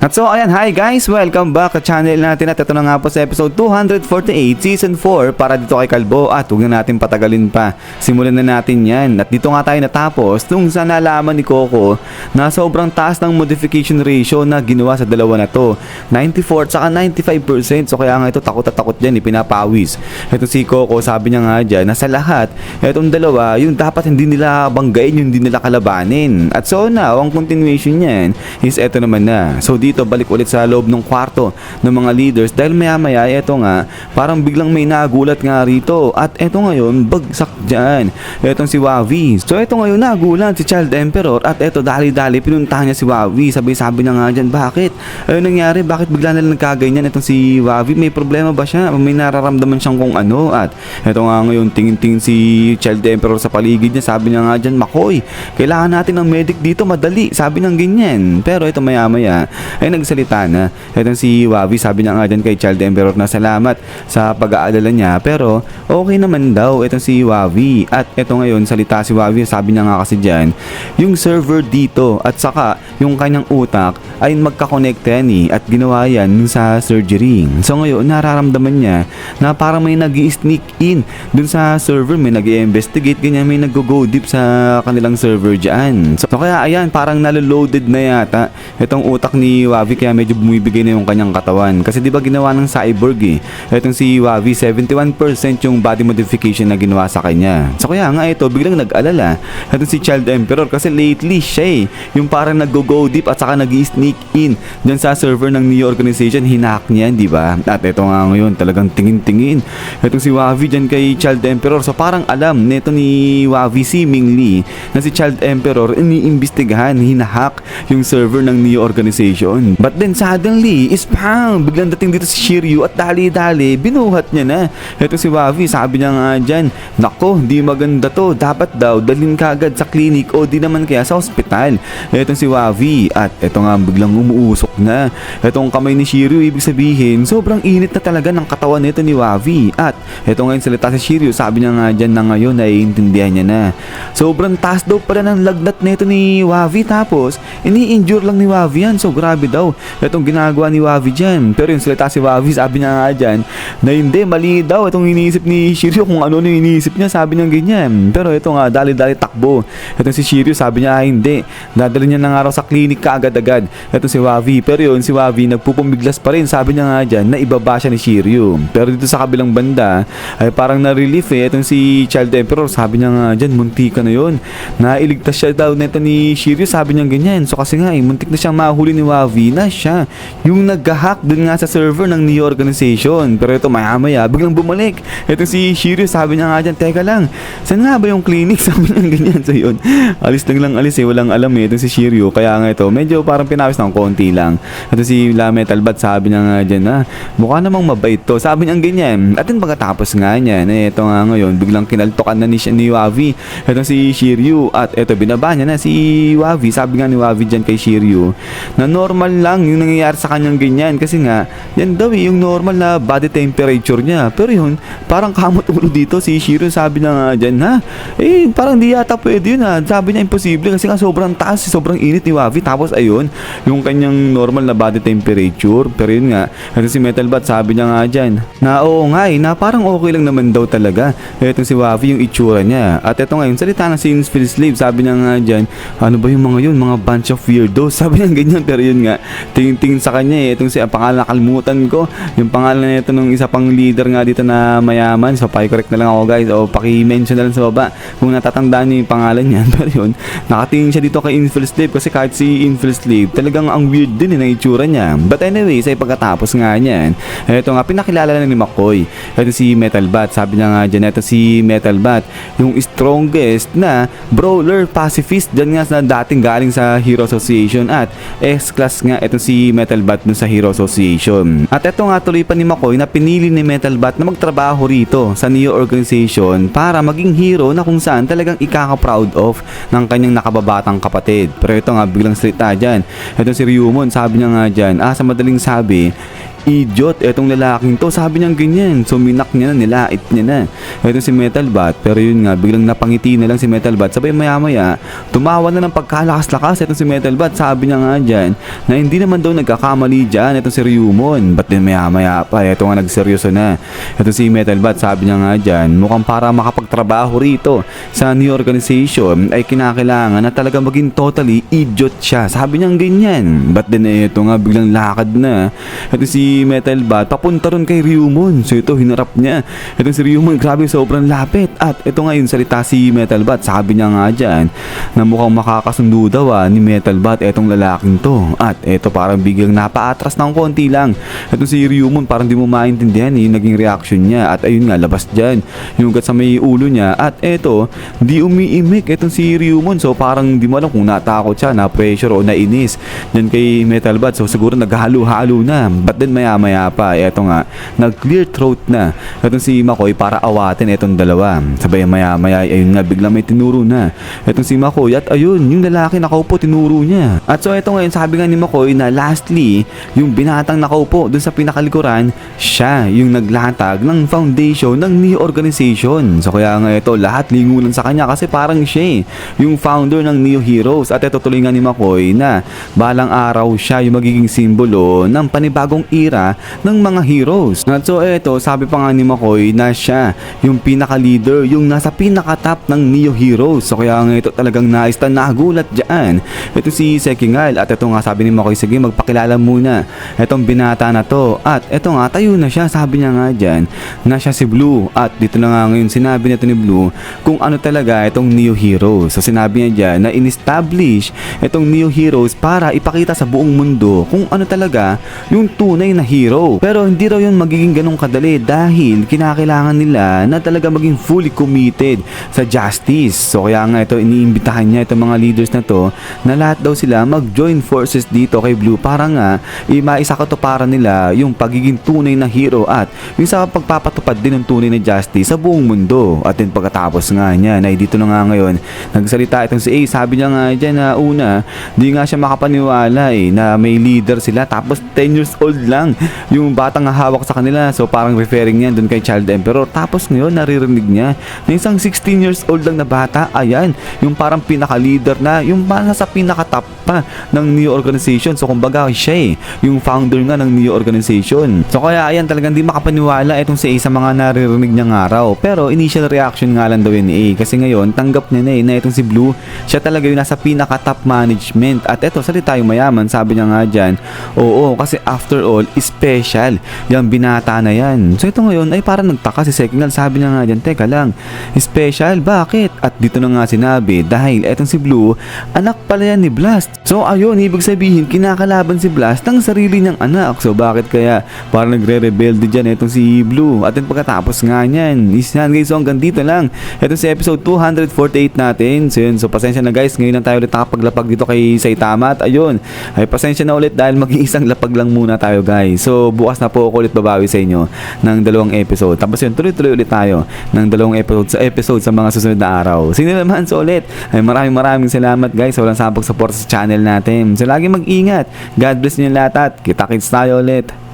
At so ayan, hi guys! Welcome back sa channel natin at ito na nga po sa episode 248 Season 4 para dito kay Kalbo at huwag na natin patagalin pa. Simulan na natin yan at dito nga tayo natapos nung sa nalaman ni Coco na sobrang taas ng modification ratio na ginawa sa dalawa na to. 94 at saka 95%, so kaya nga ito takot at takot dyan, ipinapawis. Ito si Coco, sabi niya nga dyan na sa lahat, itong dalawa, yung dapat hindi nila banggain, yung hindi nila kalabanin. At so now, ang continuation niyan is eto naman na. So dito balik ulit sa loob ng kwarto ng mga leaders dahil maya eto nga parang biglang may nagulat nga rito at eto ngayon bagsak dyan etong si Wavi. So eto ngayon nagulat si Child Emperor at eto dali-dali pinuntahan niya si Wavi, sabi niya nga dyan bakit? Ano nangyari? Bakit bigla na lang nagkaganyan etong si Wavi? May problema ba siya? May nararamdaman siyang kung ano? At eto nga ngayon tingin-tingin si Child Emperor sa paligid niya, sabi niya nga dyan, Makoy, kailangan natin ng medic dito madali, sabi niyang ganyan. Pero eto maya ay nagsalita na. Itong si Wavi, sabi niya nga dyan kay Child Emperor na salamat sa pag-aalala niya pero okay naman daw itong si Wavi. At ito ngayon salita si Wavi, sabi niya nga kasi dyan yung server dito at saka yung kanyang utak ay magkakonekta yan at ginawa yan sa surgery. So ngayon nararamdaman niya na parang may nag-i-sneak in dun sa server, may nag-i-investigate ganyan, may nag-go deep sa kanilang server dyan. So kaya ayan, parang naloloaded na yata itong utak ni Wavi kaya medyo bumibigay na yung kanyang katawan. Kasi di ba ginawa ng cyborg Itong si Wavi, 71% yung body modification na ginawa sa kanya. So kaya nga ito, biglang nag-alala itong si Child Emperor kasi lately siya yung parang nag-go deep at saka nag-i-sneak in dyan sa server ng Neo Organization. Hinahack niya, di ba? At ito nga ngayon, talagang tingin-tingin itong si Wavi dyan kay Child Emperor. So parang alam nito ni Wavi seemingly na si Child Emperor iniimbestigahan, hinahack yung server ng Neo Organization. But then suddenly, spam! Biglang dating dito si Shiryu at dali-dali, binuhat niya na. Ito si Wavi, sabi niya nga dyan, nako, di maganda to. Dapat daw, dalhin ka agad sa clinic o di naman kaya sa ospital. Ito si Wavi at ito nga biglang umuusok na. Itong kamay ni Shiryu, ibig sabihin, sobrang init na talaga ng katawan nito ni Wavi. At ito ngayon salita si Shiryu, sabi niya nga dyan na ngayon, naiintindihan niya na. Sobrang taas daw pala ng lagnat nito ni Wavi tapos, ini-injure lang ni Wavi yan. So grabe daw itong ginagawa ni Wavi dyan. Pero yung salita si Wavi, sabi niya nga dyan na hindi, mali daw itong iniisip ni Shiryu kung ano yung iniisip niya, sabi niya ganyan. Pero ito nga, dali-dali takbo itong si Shiryu, sabi niya hindi, dadali niya na nga raw sa clinic kaagad-agad itong si Wavi. Pero yun, si Wavi nagpupumiglas pa rin, sabi niya nga dyan na ibaba siya ni Shiryu. Pero dito sa kabilang banda ay parang na-relief itong si Child Emperor, sabi niya nga dyan, munti ka na yun, nailigtas siya daw nito ni Shiryu, sabi niya ganyan. So kasi nga muntik na siyang mahuli ni Wavi na siya yung nag-hack dun nga sa server ng Neo Organization. Pero ito maya biglang bumalik ito si Shiryu, sabi niya nga dyan, teka lang, saan nga ba yung clinic? Sabi niya ganyan. So yun, alis walang alam ito si Shiryu. Kaya nga ito, medyo parang pinawis ng konti lang. Ito si La Metal Bat, sabi niya nga dyan mukha namang mabait to, sabi niya ganyan. At then pagkatapos nga niya ito nga ngayon, biglang kinaltokan na ni Wavi ito si Shiryu. At ito binaba niya na si Wavi, sabi nga ni Wavi dyan kay Shiryu na normal lang yung nangyayari sa kanyang ganyan kasi nga yan daw yung normal na body temperature niya. Pero yun, parang kamot ulo dito si Shiryu, sabi niya nga dyan parang di yata pwede yun sabi niya imposible kasi nga sobrang taas, sobrang init ni Wavi tapos ayun yung kanyang normal na body temperature. Pero yun nga, ito si Metal Bat, sabi niya nga dyan na oo nga na parang okay lang naman daw talaga itong si Wavi yung itsura niya. At ito ngayon, salita na si Infinite Slave, sabi niya nga dyan, ano ba yung mga yun, mga bunch of weirdos, sabi niya ganyan. Pero yun nga, tingin-tingin sa kanya itong si pangalan, nakalimutan ko yung pangalan nito nung isa pang leader nga dito na mayaman. So paki-correct na lang ako guys o paki-mention na lang sa baba kung natatandaan niyo yung pangalan niyan. Pero yun, nakatingin siya dito kay Infinite Slave kasi kahit si Infinite Slave talagang ang weird din na itsura niya. But anyway, sa pagkatapos nga niyan, ito nga pinakilala na ni McCoy ito si Metal Bat, sabi niya nga dyan, ito si Metal Bat yung strongest na brawler pacifist dyan nga sa dating galing sa Hero Association at S-class nga ito si Metal Bat dun sa Hero Association. At ito nga tuloy pa ni McCoy na pinili ni Metal Bat na magtrabaho rito sa Neo Organization para maging hero na kung saan talagang ikaka-proud of ng kanyang nakababatang kapatid. Pero ito nga biglang salita dyan, ito si Ryumon, sabi niya nga dyan, sa madaling sabi, idiot etong lalaking to, sabi niya ganyan. So minak niya na, nilait niya na eto si Metal Bat, pero yun nga biglang napangiti na lang si Metal Bat. Sabay maya maya tumawa na ng pagkalakas-lakas etong si Metal Bat. Sabi niya nga dyan na hindi naman daw nagkakamali dyan etong si Ryumon. But then maya maya pa eto nga nagseryoso na eto si Metal Bat. Sabi niya nga dyan, mukhang para makapagtrabaho rito sa new organization ay kinakailangan na talaga maging totally idiot siya, sabi niya ganyan. But then eto nga biglang lakad na eto si Metal Bat papunta ron kay Ryumon. So ito hinarap niya etong si Ryumon, grabe sobrang lapit. At ito nga yung salita si Metal Bat, sabi niya nga dyan na mukhang makakasundo daw ni Metal Bat etong lalaking to. At ito parang biglang napaatras ng konti lang etong si Ryumon, parang di mo maintindihan yung naging reaction niya. At ayun nga labas dyan yung ugat sa may ulo niya. At ito di umiimik etong si Ryumon, so parang di mo alam kung natakot siya, na pressure o nainis dyan kay Metal Bat. So siguro naghalo-halo na. But then maya maya pa eto nga nag clear throat na etong si McCoy para awatin etong dalawa. Sabay maya maya ayun nga biglang may tinuro na etong si McCoy. At ayun yung lalaki nakaupo tinuro niya. At so eto ngayon sabi nga ni McCoy na lastly yung binatang nakaupo dun sa pinakalikuran, siya yung naglatag ng foundation ng new organization. So kaya nga ito lahat lingunan sa kanya kasi parang siya yung founder ng Neo Heroes. At ito tuloy nga ni McCoy na balang araw siya yung magiging simbolo ng panibagong era ng mga heroes. At so eto sabi pa nga ni McCoy na siya yung pinaka-leader, yung nasa pinaka-top ng Neo Heroes. So kaya nga ito talagang nagulat dyan ito si Sekingal. At ito nga sabi ni McCoy, sige magpakilala muna etong binata na to. At ito nga tayo na siya, sabi niya nga dyan na siya si Blue. At dito na nga ngayon sinabi nito ni Blue kung ano talaga itong Neo Heroes. So sinabi niya dyan na in-establish itong Neo Heroes para ipakita sa buong mundo kung ano talaga yung tunay na hero. Pero hindi raw yun magiging ganong kadali dahil kinakailangan nila na talaga maging fully committed sa justice. So kaya nga ito iniimbitahan niya itong mga leaders na to na lahat daw sila mag-join forces dito kay Blue para nga maisakatuparan nila yung pagiging tunay na hero at yung sa pagpapatupad din ng tunay na justice sa buong mundo. At din pagkatapos nga niya na dito na nga ngayon nagsalita itong si A. Sabi niya nga dyan na una di nga siya makapaniwala na may leader sila tapos 10 years old lang yung batang hawak sa kanila. So parang referring niya dun kay Child Emperor. Tapos ngayon naririnig niya na isang 16 years old lang na bata, ayan yung parang pinaka-leader na yung nasa pinaka-top pa ng Neo Organization. So kumbaga siya yung founder nga ng Neo Organization. So kaya ayan talagang di makapaniwala itong si A sa mga naririnig niyang araw. Pero initial reaction nga lang daw yun ni A kasi ngayon tanggap niya na itong si Blue siya talaga yung nasa pinaka-top management. At eto salita yung mayaman, sabi niya nga dyan, oo kasi after all special yung binata na yan. So ito ngayon ay parang nagtaka si Sekingal, sabi niya nga dyan, teka lang, special bakit? At dito na nga sinabi dahil etong si Blue anak pala yan ni Blast. So ayun, ibig sabihin kinakalaban si Blast ng sarili niyang anak. So bakit kaya parang nagre-rebelde dyan etong si Blue? At pagkatapos nga niyan is yan guys, so hanggang dito lang ito si episode 248 natin. So yun, so pasensya na guys, ngayon lang tayo ulit nakapaglapag dito kay Saitama. At ayun, ay pasensya na ulit dahil mag-iisang lapag lang muna tayo guys. So bukas na po ako ulit babawi sa inyo ng 2 episode. Tapos yun, tuloy-tuloy ulit tayo ng 2 episode sa mga susunod na araw. Sino naman so ulit ay maraming salamat guys sa walang sabog support sa channel natin. So lagi mag-ingat. God bless niyo lahat at kita-kits tayo ulit.